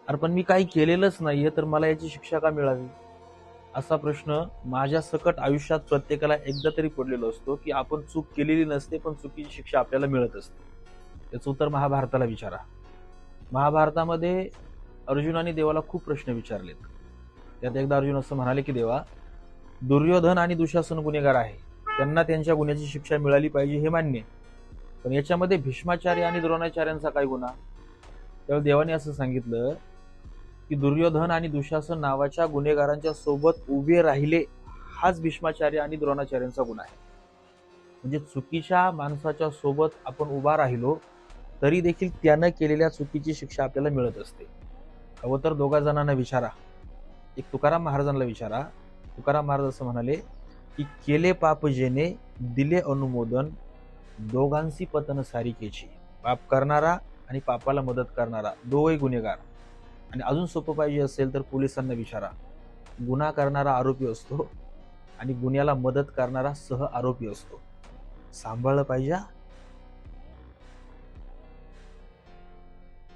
अरे पण मी काही केलेलंच नाहीये तर मला याची शिक्षा का मिळावी? असा प्रश्न माझ्या सकट आयुष्यात प्रत्येकाला एकदा तरी पडलेला असतो की आपण चूक केलेली नसते पण चुकीची शिक्षा आपल्याला मिळत असते. त्याचं उत्तर महाभारताला विचारा. महाभारतामध्ये अर्जुनाने देवाला खूप प्रश्न विचारलेत. त्यात एकदा अर्जुन असं म्हणाले की देवा, दुर्योधन आणि दुशासन गुन्हेगार आहे, त्यांना त्यांच्या गुन्ह्याची शिक्षा मिळाली पाहिजे हे मान्य, पण याच्यामध्ये भीष्माचार्य आणि द्रोणाचार्यांचा काय गुन्हा? त्यावेळी देवाने असं सांगितलं की दुर्योधन आणि दुशासन नावाच्या गुन्हेगारांच्या सोबत उभे राहिले हाच भीष्माचार्य आणि द्रोणाचार्यांचा गुन्हा आहे. म्हणजे चुकीच्या माणसाच्या सोबत आपण उभा राहिलो तरी देखील त्यानं केलेल्या चुकीची शिक्षा आपल्याला मिळत असते. हवं तर दोघा जणांना विचारा. एक तुकाराम महाराजांना विचारा. तुकाराम महाराज असं म्हणाले की केले पाप जेने दिले अनुमोदन, दोघांशी पतन सारिकेची. पाप करणारा आणि पापाला मदत करणारा दोघे गुन्हेगार. आणि अजून सोपं पाहिजे असेल तर पोलिसांना विचारा. गुन्हा करणारा आरोपी असतो आणि गुन्ह्याला मदत करणारा सह आरोपी असतो. सांभाळलं पाहिजे.